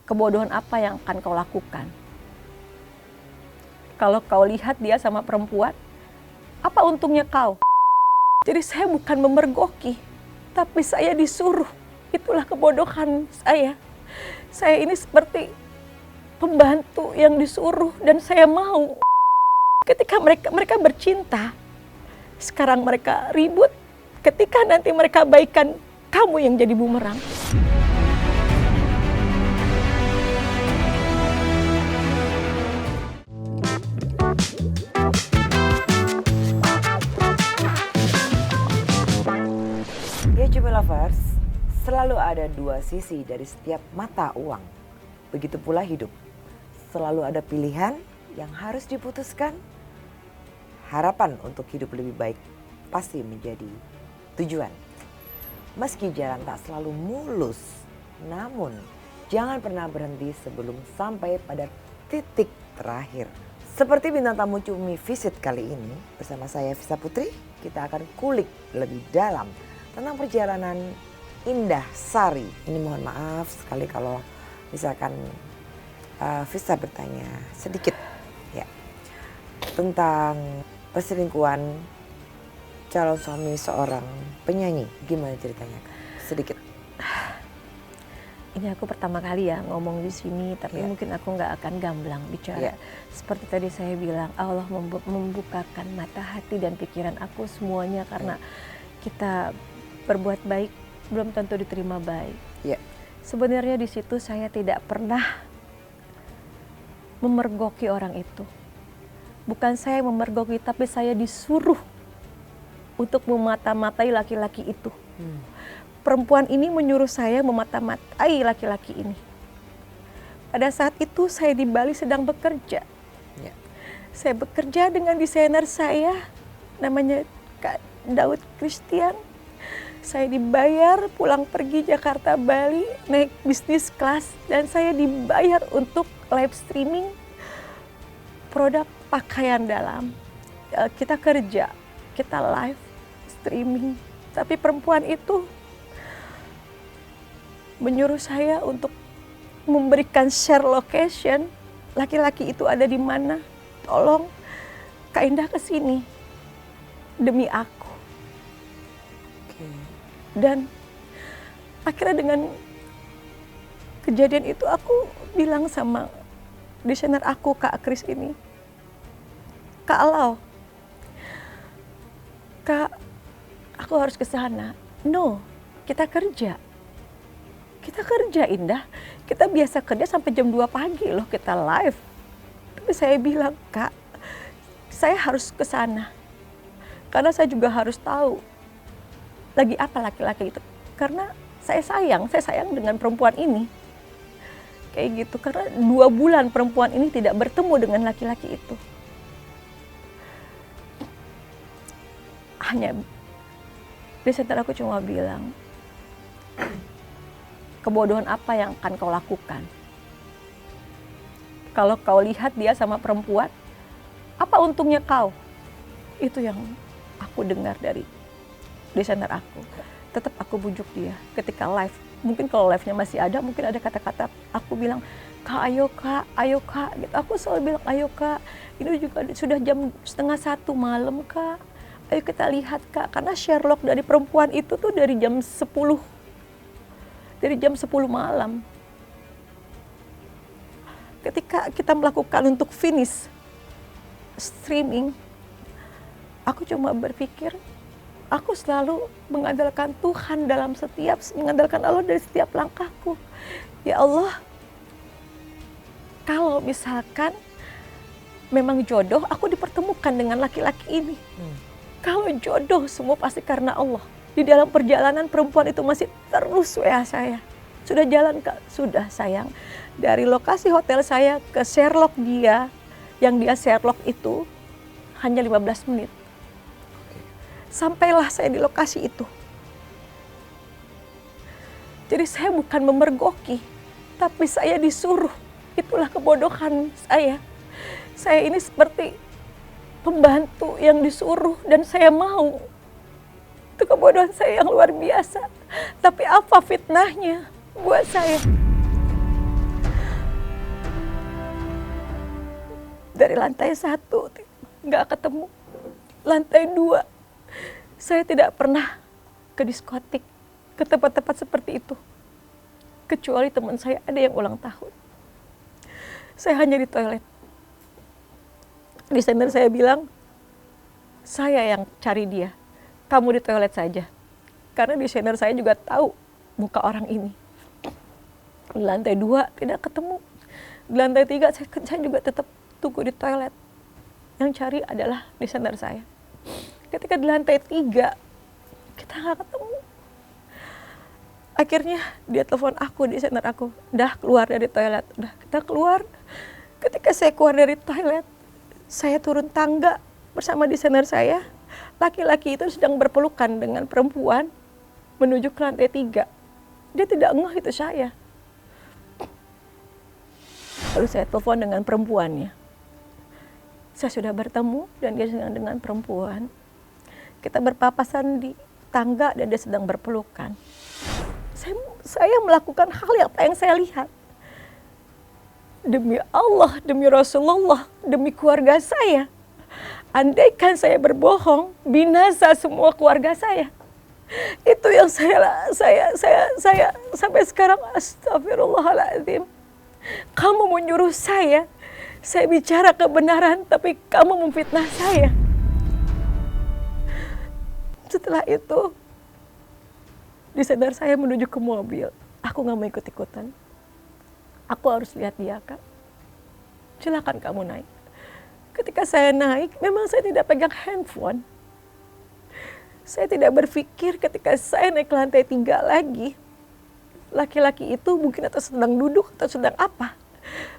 Kebodohan apa yang akan kau lakukan? Kalau kau lihat dia sama perempuan, apa untungnya kau? Jadi saya bukan memergoki, tapi saya disuruh. Itulah kebodohan saya. Saya ini seperti pembantu yang disuruh dan saya mau. Ketika mereka bercinta, sekarang mereka ribut. Ketika nanti mereka baikan, kamu yang jadi bumerang. Ya Cumi Lovers, selalu ada dua sisi dari setiap mata uang. Begitu pula hidup. Selalu ada pilihan yang harus diputuskan. Harapan untuk hidup lebih baik pasti menjadi tujuan. Meski jalan tak selalu mulus, namun jangan pernah berhenti sebelum sampai pada titik terakhir. Seperti bintang tamu Cumi Visit kali ini, bersama saya Visa Putri, kita akan kulik lebih dalam tentang perjalanan Indah Sari. Ini mohon maaf sekali kalau misalkan Visa bertanya sedikit ya tentang perselingkuhan calon suami seorang penyanyi. Gimana ceritanya? Sedikit. Ini aku pertama kali ya ngomong di sini, tapi mungkin aku nggak akan gamblang bicara. Seperti tadi saya bilang, Allah membukakan mata hati dan pikiran aku semuanya karena kita berbuat baik belum tentu diterima baik. Sebenarnya di situ saya tidak pernah memergoki orang itu. Bukan saya memergoki, tapi saya disuruh untuk memata-matai laki-laki itu. Perempuan ini menyuruh saya memata-matai laki-laki ini. Pada saat itu saya di Bali sedang bekerja. Saya bekerja dengan desainer saya, namanya Kak Daud Christian. Saya dibayar pulang pergi Jakarta Bali naik bisnis kelas dan saya dibayar untuk live streaming produk pakaian dalam. Kita kerja, kita live streaming. Tapi perempuan itu menyuruh saya untuk memberikan share location. Laki-laki itu ada di mana? Tolong Kak Indah ke sini demi aku. Dan akhirnya dengan kejadian itu aku bilang sama desainer aku, Kak Kris ini, Kak Alau, Kak, aku harus ke sana. No, kita kerja. Kita kerja, Indah. Kita biasa kerja sampai jam 2 pagi loh, kita live. Tapi saya bilang, Kak, saya harus ke sana. Karena saya juga harus tahu lagi apa laki-laki itu. Karena saya sayang dengan perempuan ini. Kayak gitu, karena 2 bulan perempuan ini tidak bertemu dengan laki-laki itu. Hanya desainer aku cuma bilang, kebodohan apa yang akan kau lakukan? Kalau kau lihat dia sama perempuan, apa untungnya kau? Itu yang aku dengar dari desainer aku. Tetap aku bujuk dia ketika live. Mungkin kalau live-nya masih ada, mungkin ada kata-kata aku bilang, Kak, ayo Kak, ayo Kak. Gitu. Aku selalu bilang, ayo Kak. Ini juga sudah jam 12:30 malam Kak. Ayo kita lihat Kak. Karena Sherlock dari perempuan itu tuh dari jam 10. Dari jam 10 malam. Ketika kita melakukan untuk finish streaming, aku cuma berpikir, aku selalu mengandalkan Tuhan mengandalkan Allah dari setiap langkahku. Ya Allah, kalau misalkan memang jodoh, aku dipertemukan dengan laki-laki ini. Kalau jodoh, semua pasti karena Allah. Di dalam perjalanan perempuan itu masih terus WA saya. Sudah jalan Kak? Sudah sayang. Dari lokasi hotel saya ke Sherlock dia, yang dia Sherlock itu hanya 15 menit. Sampailah saya di lokasi itu. Jadi saya bukan memergoki, tapi saya disuruh. Itulah kebodohan saya. Saya ini seperti pembantu yang disuruh dan saya mau. Itu kebodohan saya yang luar biasa. Tapi apa fitnahnya buat saya? Dari lantai 1 nggak ketemu. Lantai 2 saya tidak pernah ke diskotik, ke tempat-tempat seperti itu. Kecuali teman saya ada yang ulang tahun. Saya hanya di toilet. Desainer saya bilang, saya yang cari dia. Kamu di toilet saja. Karena desainer saya juga tahu muka orang ini. Di lantai 2 tidak ketemu. Di lantai 3 saya juga tetap tunggu di toilet. Yang cari adalah desainer saya. Ketika di lantai 3 kita nggak ketemu. Akhirnya dia telepon aku, desainer aku, udah keluar dari toilet. Udah kita keluar. Ketika saya keluar dari toilet, saya turun tangga bersama desainer saya. Laki-laki itu sedang berpelukan dengan perempuan menuju ke lantai 3. Dia tidak ngeh itu saya. Lalu saya telepon dengan perempuannya. Saya sudah bertemu dan dia sedang dengan perempuan. Kita berpapasan di tangga dan dia sedang berpelukan. Saya melakukan hal yang saya lihat. Demi Allah, demi Rasulullah, demi keluarga saya. Andaikan saya berbohong, binasa semua keluarga saya. Itu yang saya sampai sekarang astagfirullahaladzim. Kamu menyuruh saya bicara kebenaran, tapi kamu memfitnah saya. Setelah itu, desainer saya menuju ke mobil. Aku nggak mau ikut-ikutan. Aku harus lihat dia, Kak. Silakan kamu naik. Ketika saya naik, memang saya tidak pegang handphone. Saya tidak berpikir ketika saya naik ke lantai 3 lagi, laki-laki itu mungkin atau sedang duduk atau sedang apa.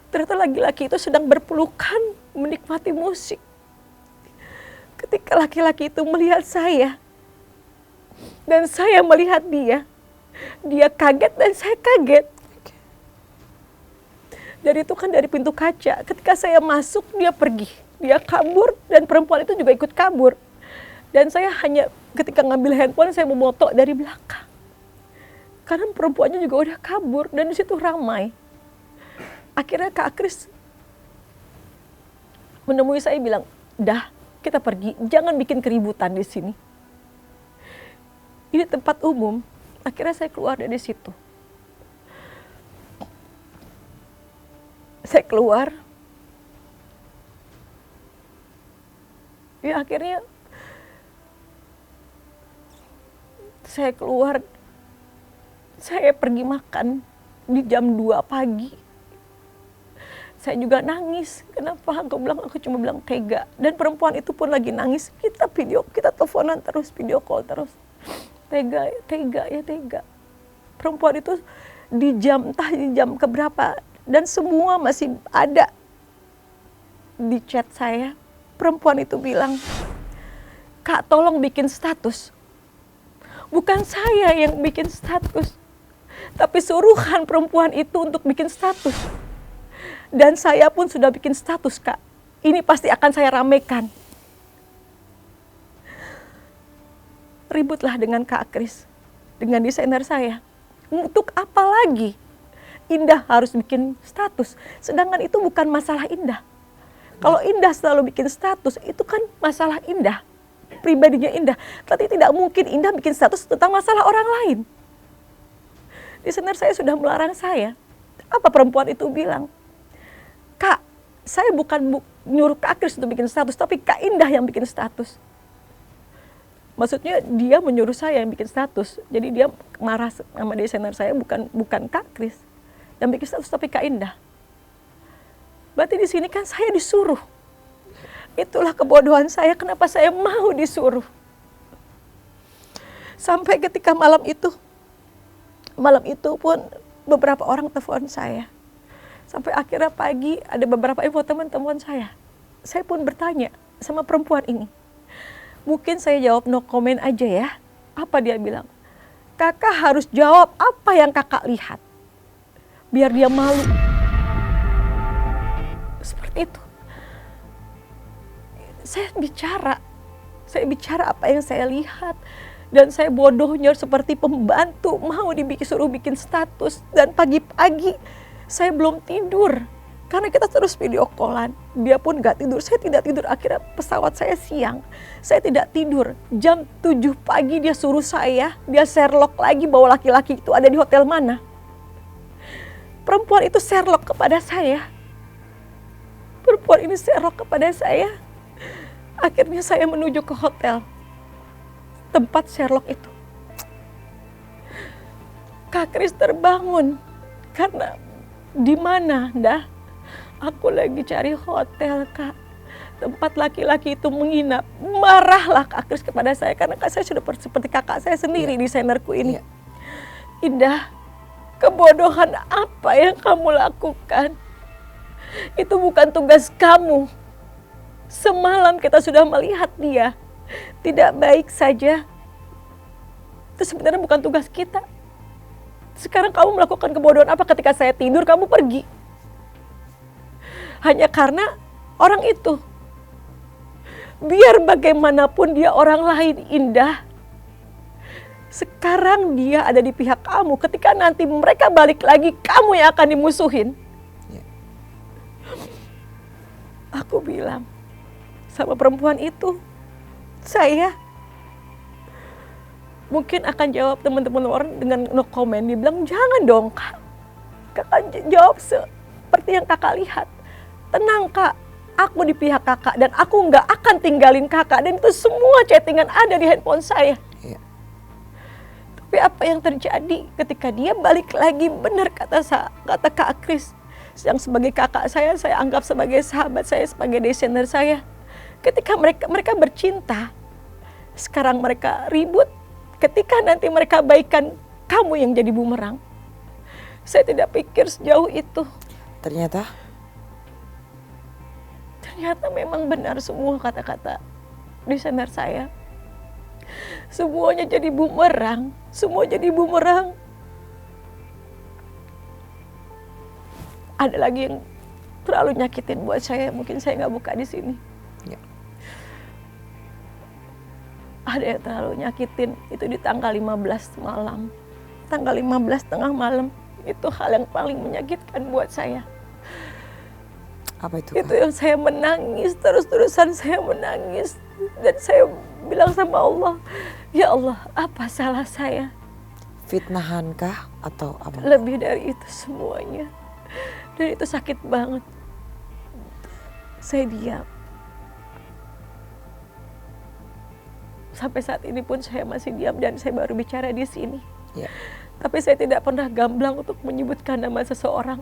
Ternyata laki-laki itu sedang berpelukan menikmati musik. Ketika laki-laki itu melihat saya, dan saya melihat dia kaget dan saya kaget. Dari itu kan dari pintu kaca, ketika saya masuk dia pergi, dia kabur dan perempuan itu juga ikut kabur. Dan saya hanya ketika ngambil handphone saya memoto dari belakang. Karena perempuannya juga udah kabur dan di situ ramai. Akhirnya Kak Kris menemui saya bilang, "Dah, kita pergi, jangan bikin keributan di sini. Ini tempat umum." Akhirnya saya keluar dari situ. Saya keluar. Ya akhirnya saya keluar. Saya pergi makan di jam 2 pagi. Saya juga nangis. Kenapa? Aku cuma bilang tega. Dan perempuan itu pun lagi nangis. Kita teleponan terus, video call terus. Tega. Perempuan itu entah di jam keberapa. Dan semua masih ada di chat saya. Perempuan itu bilang, "Kak, tolong bikin status." Bukan saya yang bikin status, tapi suruhan perempuan itu untuk bikin status. Dan saya pun sudah bikin status, Kak. Ini pasti akan saya ramekan. Ributlah dengan Kak Kris, dengan desainer saya. Untuk apa lagi? Indah harus bikin status, sedangkan itu bukan masalah Indah. Kalau Indah selalu bikin status, itu kan masalah Indah, pribadinya Indah. Tapi tidak mungkin Indah bikin status tentang masalah orang lain. Desainer saya sudah melarang saya. Apa perempuan itu bilang? "Kak, saya bukan nyuruh Kak Kris untuk bikin status, tapi Kak Indah yang bikin status." Maksudnya dia menyuruh saya yang bikin status. Jadi dia marah sama desainer saya, bukan Kak Kris yang bikin status, tapi Kak Indah. Berarti di sini kan saya disuruh. Itulah kebodohan saya, kenapa saya mau disuruh. Sampai ketika malam itu pun beberapa orang telepon saya. Sampai akhirnya pagi ada beberapa info teman-teman saya. Saya pun bertanya sama perempuan ini. Mungkin saya jawab no comment aja ya. Apa dia bilang? "Kakak harus jawab apa yang kakak lihat. Biar dia malu." Seperti itu. Saya bicara apa yang saya lihat. Dan saya bodohnya seperti pembantu suruh bikin status. Dan pagi-pagi saya belum tidur. Karena kita terus video callan, dia pun gak tidur, saya tidak tidur. Akhirnya pesawat saya siang, saya tidak tidur. Jam 7 pagi dia suruh saya, dia Sherlock lagi bahwa laki-laki itu ada di hotel mana. Perempuan itu Sherlock kepada saya. Perempuan ini Sherlock kepada saya. Akhirnya saya menuju ke hotel, tempat Sherlock itu. Kak Kris terbangun, karena di mana, dah? Aku lagi cari hotel, Kak. Tempat laki-laki itu menginap. Marahlah Kak Kris kepada saya, karena Kak saya sudah seperti kakak saya sendiri, desainerku ini. Indah, kebodohan apa yang kamu lakukan? Itu bukan tugas kamu. Semalam kita sudah melihat dia tidak baik saja. Itu sebenarnya bukan tugas kita. Sekarang kamu melakukan kebodohan apa ketika saya tidur kamu pergi? Hanya karena orang itu. Biar bagaimanapun dia orang lain, Indah. Sekarang dia ada di pihak kamu. Ketika nanti mereka balik lagi, kamu yang akan dimusuhin. Aku bilang sama perempuan itu, saya mungkin akan jawab teman-teman orang dengan no comment. Dia bilang, jangan dong Kak. Kakak jawab seperti yang kakak lihat. Tenang Kak, aku di pihak kakak dan aku nggak akan tinggalin kakak. Dan itu semua chattingan ada di handphone saya. Tapi apa yang terjadi ketika dia balik lagi, benar kata Kak Kris. Yang sebagai kakak saya anggap sebagai sahabat saya, sebagai desainer saya. Ketika mereka bercinta, sekarang mereka ribut. Ketika nanti mereka baikan, kamu yang jadi bumerang. Saya tidak pikir sejauh itu. Ternyata memang benar semua kata-kata desainer saya. Semuanya jadi bumerang. Semua jadi bumerang. Ada lagi yang terlalu nyakitin buat saya. Mungkin saya nggak buka di sini. Ada yang terlalu nyakitin. Itu di tanggal 15 malam. Tanggal 15 tengah malam. Itu hal yang paling menyakitkan buat saya. Apa itu? Itu yang saya menangis, terus-terusan saya menangis. Dan saya bilang sama Allah, ya Allah, apa salah saya? Fitnahankah atau apa? Lebih dari itu semuanya. Dan itu sakit banget. Saya diam. Sampai saat ini pun saya masih diam dan saya baru bicara di sini. Tapi saya tidak pernah gamblang untuk menyebutkan nama seseorang.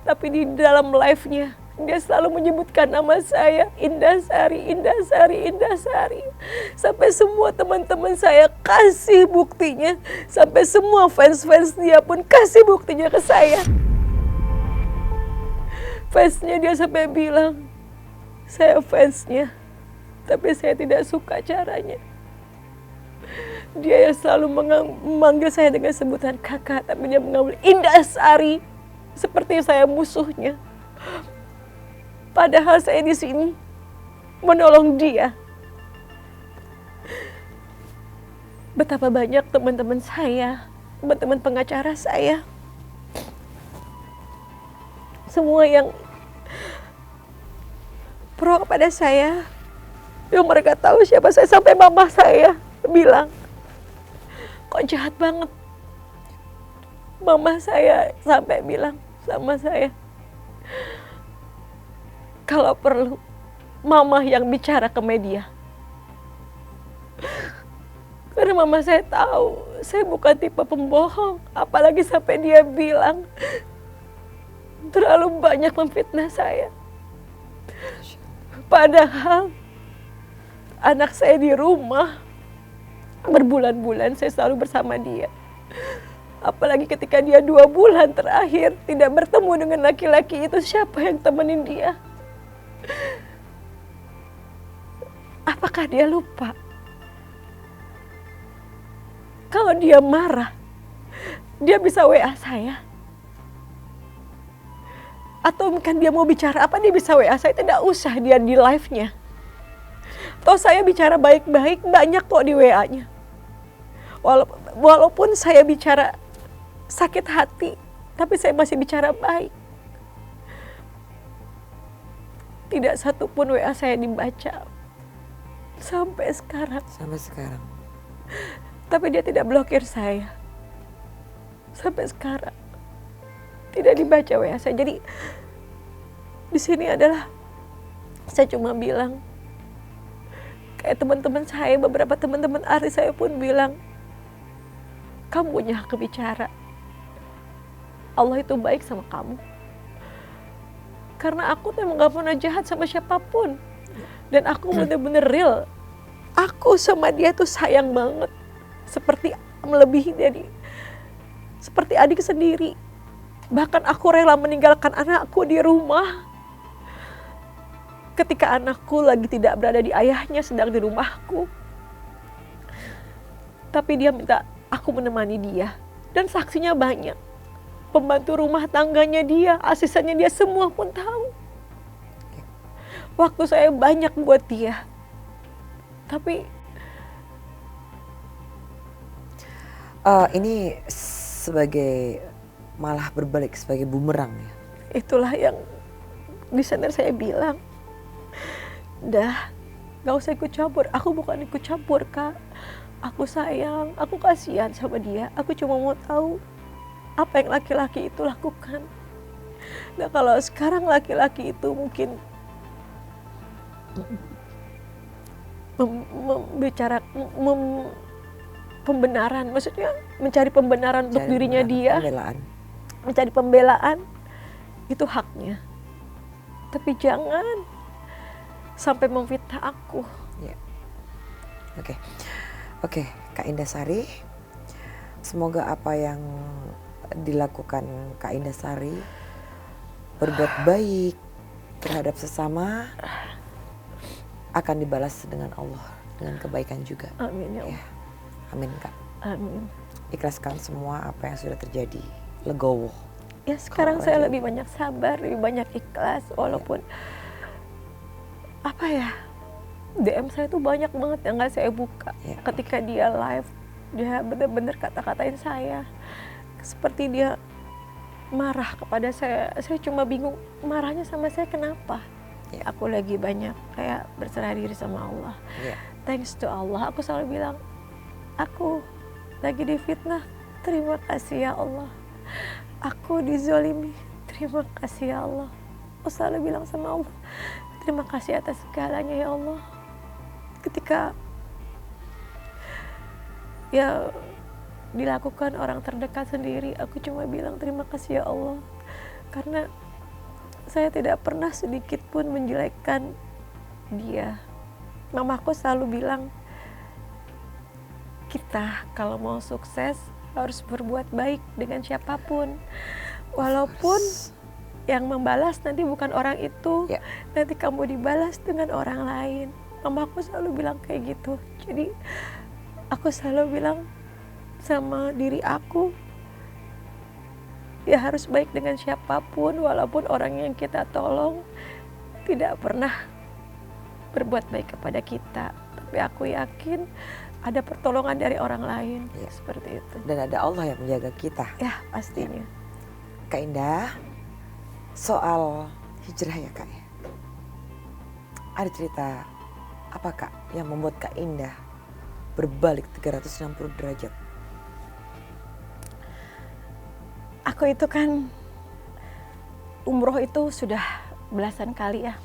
Tapi di dalam live-nya, dia selalu menyebutkan nama saya, Indah Sari, Indah Sari, Indah Sari. Sampai semua teman-teman saya kasih buktinya. Sampai semua fans-fans dia pun kasih buktinya ke saya. Fansnya dia sampai bilang, saya fansnya, tapi saya tidak suka caranya. Dia yang selalu memanggil saya dengan sebutan kakak, tapi dia mengambil Indah Sari seperti saya musuhnya. Padahal saya di sini menolong dia. Betapa banyak teman-teman saya, teman-teman pengacara saya, semua yang pro kepada saya, yang mereka tahu siapa saya, sampai mama saya bilang, kok jahat banget. Mama saya sampai bilang sama saya, kalau perlu mama yang bicara ke media. Karena mama saya tahu saya bukan tipe pembohong, apalagi sampai dia bilang terlalu banyak memfitnah saya. Padahal anak saya di rumah berbulan-bulan saya selalu bersama dia. Apalagi ketika dia 2 bulan terakhir tidak bertemu dengan laki-laki itu, siapa yang temenin dia? Apakah dia lupa? Kalau dia marah, dia bisa WA saya. Atau mungkin dia mau bicara apa, dia bisa WA saya, tidak usah dia di live-nya. Toh saya bicara baik-baik, banyak kok di WA-nya. Walaupun saya bicara sakit hati, tapi saya masih bicara baik. Tidak satu pun WA saya dibaca sampai sekarang. Sampai sekarang. Tapi dia tidak blokir saya sampai sekarang. Tidak dibaca WA saya. Jadi di sini adalah saya cuma bilang, kayak teman-teman saya, beberapa teman-teman artis saya pun bilang, kamu punya hak bicara. Allah itu baik sama kamu. Karena aku tuh emang gak pernah jahat sama siapapun. Dan aku bener-bener real. Aku sama dia tuh sayang banget. Seperti melebihi dari, seperti adik sendiri. Bahkan aku rela meninggalkan anakku di rumah. Ketika anakku lagi tidak berada di ayahnya, sedang di rumahku. Tapi dia minta aku menemani dia. Dan saksinya banyak. Pembantu rumah tangganya dia, asistennya dia, semua pun tahu. Waktu saya banyak buat dia. Tapi ini sebagai malah berbalik sebagai bumerang ya. itulah yang di sana saya bilang, dah gak usah ikut campur. Aku bukan ikut campur, Kak. Aku sayang, aku kasihan sama dia. Aku cuma mau tahu apa yang laki-laki itu lakukan. Nah kalau sekarang laki-laki itu mungkin pembenaran, maksudnya mencari pembenaran untuk dirinya dia, mencari pembelaan, itu haknya. Tapi jangan sampai memfitnah aku. Ya. Oke, Kak Indah Sari, semoga apa yang dilakukan Kak Indah Sari, berbuat baik terhadap sesama, akan dibalas dengan Allah, dengan kebaikan juga. Amin ya Allah. Ya. Amin, Kak. Amin. Ikhlaskan semua apa yang sudah terjadi. Legowo. Ya sekarang saya lebih banyak sabar, lebih banyak ikhlas, walaupun apa ya, DM saya tuh banyak banget yang gak saya buka. Ketika dia live, dia benar-benar kata-katain saya. Seperti dia marah kepada saya cuma bingung marahnya sama saya kenapa. Aku lagi banyak kayak berserah diri sama Allah. Thanks to Allah, aku selalu bilang, aku lagi difitnah, terima kasih ya Allah. Aku dizolimi, terima kasih ya Allah. Aku selalu bilang sama Allah, terima kasih atas segalanya ya Allah. Ketika ya dilakukan orang terdekat sendiri, aku cuma bilang terima kasih ya Allah. Karena saya tidak pernah sedikit pun menjelekkan dia. Mamaku selalu bilang, kita kalau mau sukses harus berbuat baik dengan siapapun. Walaupun yang membalas nanti bukan orang itu, nanti kamu dibalas dengan orang lain. Mamaku selalu bilang kayak gitu. Jadi aku selalu bilang sama diri aku, ya harus baik dengan siapapun, walaupun orang yang kita tolong tidak pernah berbuat baik kepada kita. Tapi aku yakin ada pertolongan dari orang lain, seperti itu. Dan ada Allah yang menjaga kita. Ya, pastinya. Kak Indah, soal hijrah ya Kak ya. Ada cerita apa Kak yang membuat Kak Indah berbalik 360 derajat? Aku itu kan umroh itu sudah belasan kali ya.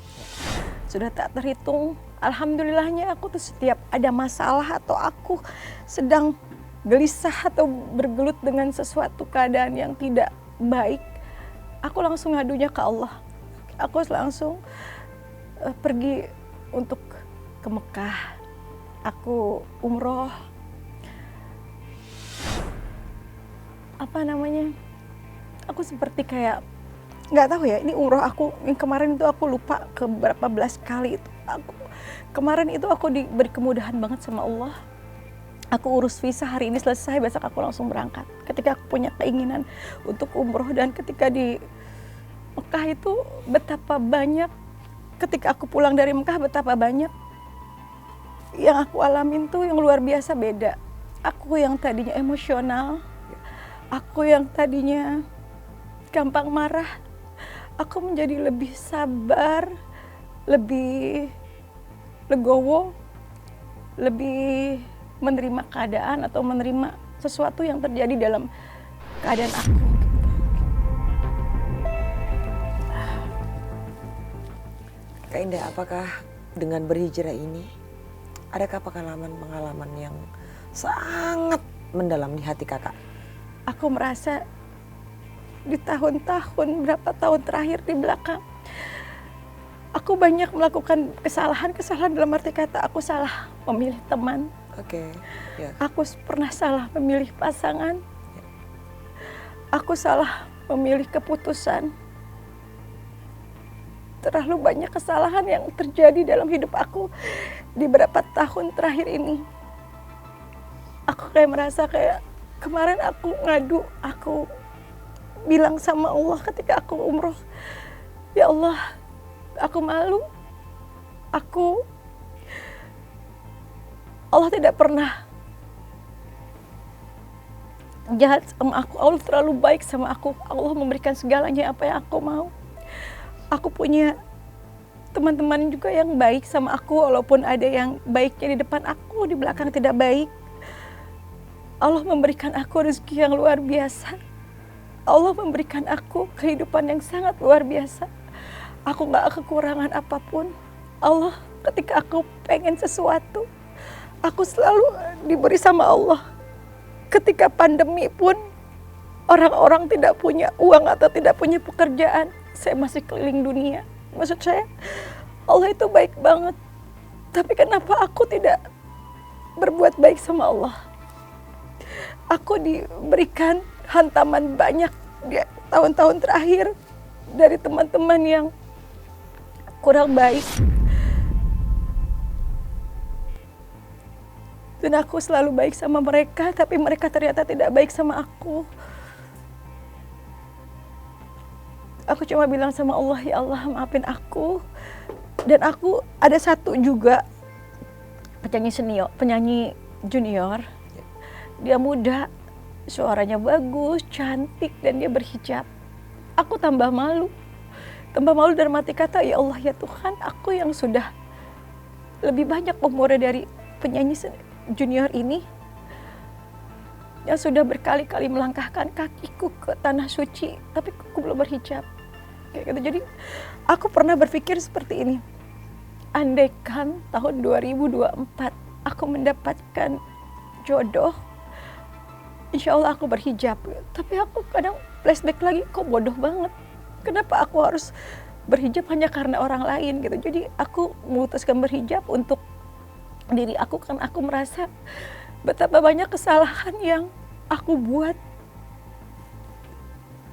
Sudah tak terhitung. Alhamdulillahnya aku tuh setiap ada masalah atau aku sedang gelisah atau bergelut dengan sesuatu keadaan yang tidak baik, aku langsung ngadunya ke Allah. Aku langsung pergi untuk ke Mekah. Aku umroh. Apa namanya? Aku seperti kayak nggak tahu ya, ini umroh aku yang kemarin itu aku lupa ke berapa belas kali itu. Kemarin itu aku diberi kemudahan banget sama Allah. Aku urus visa, hari ini selesai, besok aku langsung berangkat. Ketika aku punya keinginan untuk umroh, dan ketika di Mekah itu betapa banyak, ketika aku pulang dari Mekah betapa banyak yang aku alamin tuh yang luar biasa beda. Aku yang tadinya emosional, aku yang tadinya gampang marah, aku menjadi lebih sabar, lebih legowo, lebih menerima keadaan atau menerima sesuatu yang terjadi dalam keadaan aku. Kak Indah, apakah dengan berhijrah ini adakah pengalaman-pengalaman yang sangat mendalam di hati kakak? Aku merasa di tahun-tahun, berapa tahun terakhir di belakang, aku banyak melakukan kesalahan dalam arti kata aku salah memilih teman. Oke, ya. Aku pernah salah memilih pasangan. Aku salah memilih keputusan. Terlalu banyak kesalahan yang terjadi dalam hidup aku di beberapa tahun terakhir ini. Aku kayak merasa kayak kemarin aku ngadu, aku bilang sama Allah ketika aku umroh, ya Allah, aku malu. Allah tidak pernah jahat sama aku. Allah terlalu baik sama aku. Allah memberikan segalanya apa yang aku mau. Aku punya teman-teman juga yang baik sama aku, walaupun ada yang baiknya di depan aku, di belakang tidak baik. Allah memberikan aku rezeki yang luar biasa. Allah memberikan aku kehidupan yang sangat luar biasa. Aku gak kekurangan apapun. Allah, ketika aku pengen sesuatu, aku selalu diberi sama Allah. Ketika pandemi pun, orang-orang tidak punya uang atau tidak punya pekerjaan, saya masih keliling dunia. Maksud saya, Allah itu baik banget. Tapi kenapa aku tidak berbuat baik sama Allah? Aku diberikan hantaman banyak di tahun-tahun terakhir dari teman-teman yang kurang baik. Dan aku selalu baik sama mereka, tapi mereka ternyata tidak baik sama aku. Aku cuma bilang sama Allah, ya Allah maafin aku. Dan aku ada satu juga penyanyi junior. Dia muda, suaranya bagus, cantik, dan dia berhijab. Aku tambah malu. Tambah malu dalam arti kata, ya Allah ya Tuhan, aku yang sudah lebih banyak umurnya dari penyanyi junior ini, yang sudah berkali-kali melangkahkan kakiku ke tanah suci, tapi aku belum berhijab. Kayak gitu. Jadi aku pernah berpikir seperti ini, andaikan tahun 2024 aku mendapatkan jodoh, insya Allah aku berhijab. Tapi aku kadang flashback lagi, kok bodoh banget. Kenapa aku harus berhijab hanya karena orang lain gitu. Jadi aku memutuskan berhijab untuk diri aku, kan aku merasa betapa banyak kesalahan yang aku buat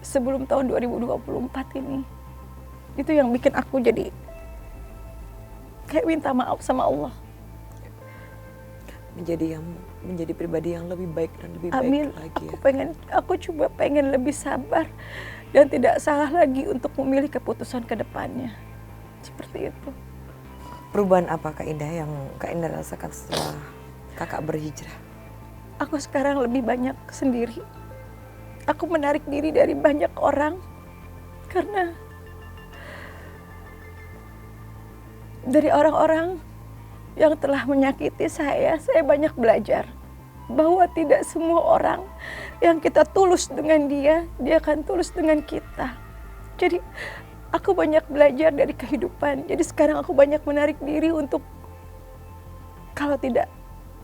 sebelum tahun 2024 ini. Itu yang bikin aku jadi kayak minta maaf sama Allah. Menjadi pribadi yang lebih baik dan lebih Amin. baik lagi. Aku coba pengen lebih sabar dan tidak salah lagi untuk memilih keputusan ke depannya. Seperti itu. Perubahan apa Kak Indah yang Kak Indah rasakan setelah kakak berhijrah? Aku sekarang lebih banyak sendiri. Aku menarik diri dari banyak orang karena dari orang-orang yang telah menyakiti saya banyak belajar bahwa tidak semua orang yang kita tulus dengan dia akan tulus dengan kita. Jadi aku banyak belajar dari kehidupan. Jadi sekarang aku banyak menarik diri untuk kalau tidak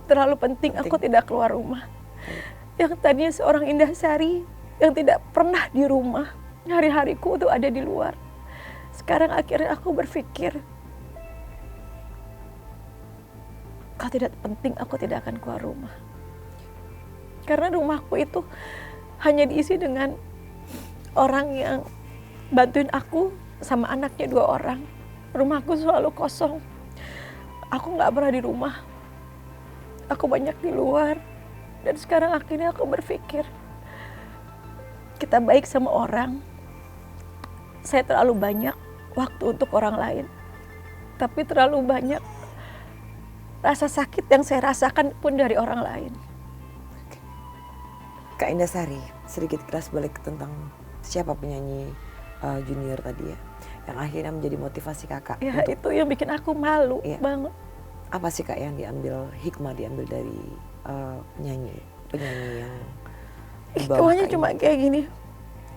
terlalu penting aku tidak keluar rumah. Yang tadinya seorang Indah Sari yang tidak pernah di rumah, hari-hariku itu ada di luar. Sekarang akhirnya aku berpikir, kalau tidak penting aku tidak akan keluar rumah. Karena rumahku itu hanya diisi dengan orang yang bantuin aku sama anaknya 2 orang. Rumahku selalu kosong. Aku nggak pernah di rumah. Aku banyak di luar. Dan sekarang akhirnya aku berpikir, kita baik sama orang. Saya terlalu banyak waktu untuk orang lain. Tapi terlalu banyak rasa sakit yang saya rasakan pun dari orang lain. Kak Indah Sari, sedikit kelas balik tentang siapa penyanyi junior tadi ya. yang akhirnya menjadi motivasi kakak Ya untuk itu yang bikin aku malu Iya. banget. apa sih kak yang hikmah diambil dari penyanyi yang di bawah Hikmahnya Kak cuma ini? kayak gini,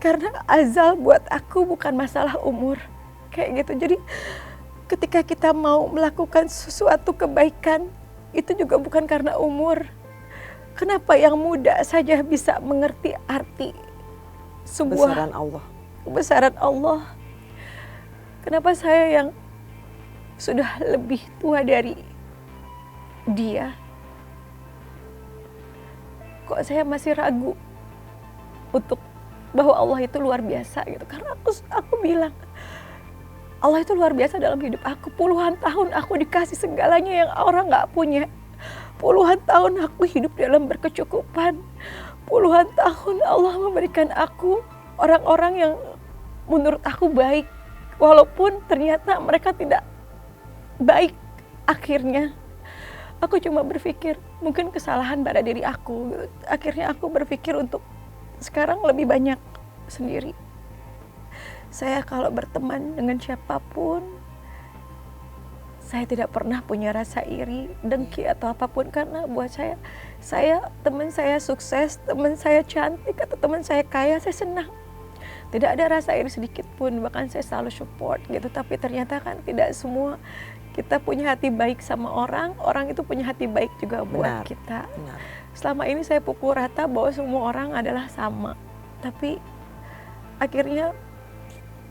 karena azal buat aku bukan masalah umur, kayak gitu. Jadi ketika kita mau melakukan sesuatu kebaikan, itu juga bukan karena umur. Kenapa yang muda saja bisa mengerti arti sebuah Besaran Allah. kebesaran Allah? Kenapa saya yang sudah lebih tua dari dia, kok saya masih ragu untuk bahwa Allah itu luar biasa gitu? Karena aku bilang Allah itu luar biasa dalam hidup aku. Puluhan tahun aku dikasih segalanya yang orang nggak punya. Puluhan tahun aku hidup dalam berkecukupan. Puluhan tahun Allah memberikan aku orang-orang yang menurut aku baik. Walaupun ternyata mereka tidak baik akhirnya. Aku cuma berpikir mungkin kesalahan pada diri aku. Akhirnya aku berpikir untuk sekarang lebih banyak sendiri. Saya kalau berteman dengan siapapun, saya tidak pernah punya rasa iri, dengki atau apapun, karena buat saya teman saya sukses, teman saya cantik atau teman saya kaya, saya senang. Tidak ada rasa iri sedikit pun, bahkan saya selalu support gitu. Tapi ternyata kan tidak semua kita punya hati baik sama orang, orang itu punya hati baik juga buat kita. Benar. Selama ini saya pukul rata bahwa semua orang adalah sama. Tapi akhirnya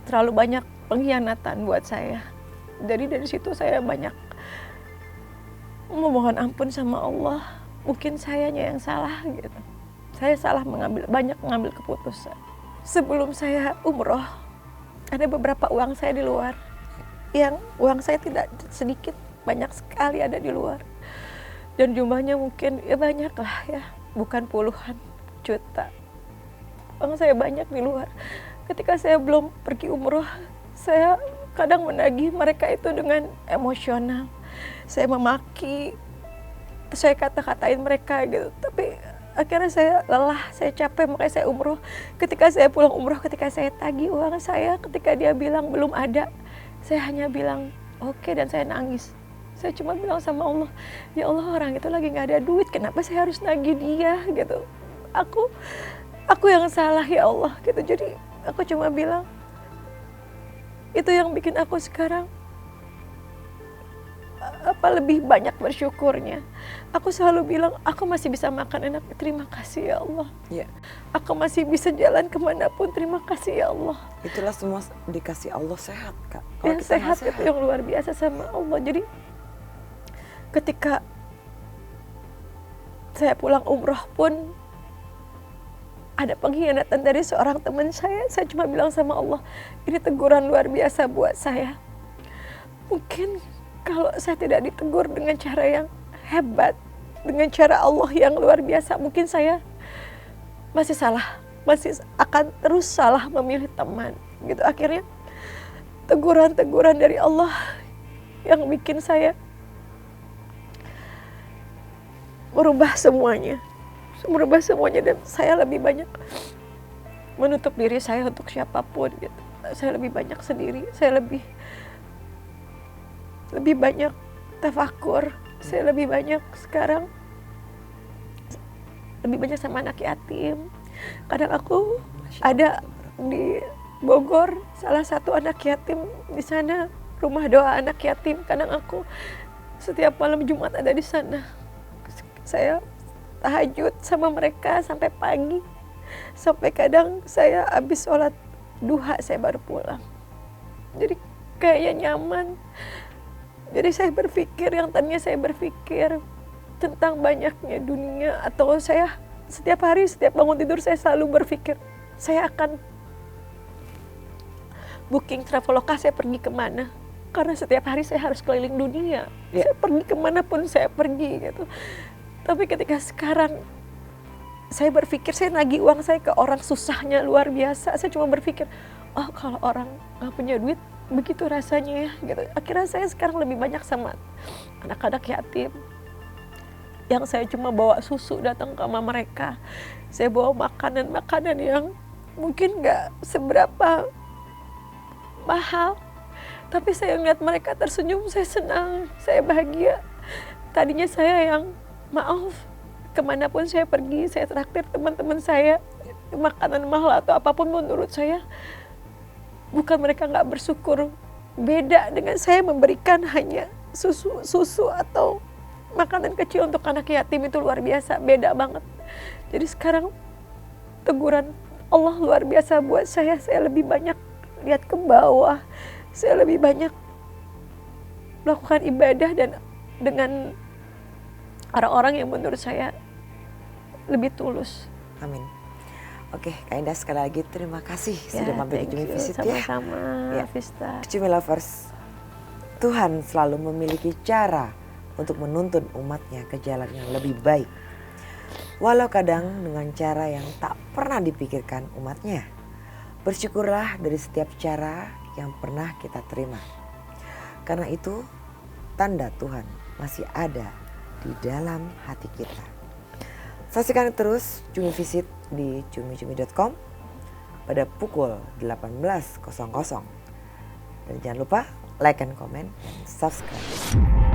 terlalu banyak pengkhianatan buat saya. Jadi dari situ saya banyak memohon ampun sama Allah. Mungkin sayanya yang salah gitu. Saya salah banyak mengambil keputusan. Sebelum saya umroh, ada beberapa uang saya di luar. Yang uang saya tidak sedikit, banyak sekali ada di luar. Dan jumlahnya mungkin ya banyak lah ya, bukan puluhan juta. Uang saya banyak di luar. Ketika saya belum pergi umroh, saya kadang menagih mereka itu dengan emosional. Saya memaki, saya kata-katain mereka gitu. Tapi akhirnya saya lelah, saya capek, makanya saya umroh. Ketika saya pulang umroh, ketika saya tagih uang saya, ketika dia bilang belum ada, saya hanya bilang oke, dan saya nangis. Saya cuma bilang sama Allah, ya Allah, orang itu lagi nggak ada duit, kenapa saya harus nagih dia gitu? Aku yang salah ya Allah gitu. Jadi aku cuma bilang, itu yang bikin aku sekarang lebih banyak bersyukurnya. Aku selalu bilang, aku masih bisa makan enak, terima kasih ya Allah. Ya. Aku masih bisa jalan kemanapun, terima kasih ya Allah. Itulah semua dikasih Allah sehat, Kak. Kalau Yang kita sehat nggak itu yang luar biasa sama Allah. Jadi ketika saya pulang umroh pun ada pengkhianatan dari seorang teman saya cuma bilang sama Allah, ini teguran luar biasa buat saya. Mungkin kalau saya tidak ditegur dengan cara yang hebat, dengan cara Allah yang luar biasa, mungkin saya masih salah, masih akan terus salah memilih teman gitu. Akhirnya teguran-teguran dari Allah yang bikin saya merubah semuanya, dan saya lebih banyak menutup diri saya untuk siapapun gitu. Saya lebih banyak sendiri, saya lebih banyak tafakur, saya lebih banyak sekarang lebih banyak sama anak yatim. Kadang aku ada di Bogor, salah satu anak yatim di sana, rumah doa anak yatim. Kadang aku setiap malam Jumat ada di sana. Saya tahajud sama mereka sampai pagi. Sampai kadang saya habis sholat duha saya baru pulang. Jadi kayaknya nyaman. Jadi saya berpikir, yang tadinya saya berpikir tentang banyaknya dunia, atau saya setiap hari, setiap bangun tidur saya selalu berpikir, saya akan booking traveloka, saya pergi kemana. Karena setiap hari saya harus keliling dunia. Ya. Saya pergi kemanapun saya pergi gitu. Tapi ketika sekarang saya berpikir, saya nagih uang saya ke orang susahnya luar biasa. Saya cuma berpikir, oh kalau orang gak punya duit, begitu rasanya ya gitu. Akhirnya saya sekarang lebih banyak sama anak-anak yatim yang saya cuma bawa susu datang ke rumah mereka. Saya bawa makanan yang mungkin gak seberapa mahal, Tapi saya ngeliat mereka tersenyum, saya senang, saya bahagia. Tadinya saya yang maaf, kemanapun saya pergi, saya traktir teman-teman saya makanan mahal atau apapun menurut saya. Bukan mereka nggak bersyukur, beda dengan saya memberikan hanya susu atau makanan kecil untuk anak yatim, itu luar biasa, beda banget. Jadi sekarang teguran Allah luar biasa buat saya lebih banyak lihat ke bawah, saya lebih banyak melakukan ibadah dan dengan orang-orang yang menurut saya lebih tulus. Amin. Oke, Kak Indah, sekali lagi terima kasih sudah mampir di Cumi Visit ya. Sama-sama, Vista. Cumi Lovers, Tuhan selalu memiliki cara untuk menuntun umatnya ke jalan yang lebih baik. Walau kadang dengan cara yang tak pernah dipikirkan umatnya. Bersyukurlah dari setiap cara yang pernah kita terima. Karena itu tanda Tuhan masih ada di dalam hati kita. Saksikan terus Cumi Visit di cumi-cumi.com pada pukul 18.00. Dan jangan lupa like and comment dan subscribe.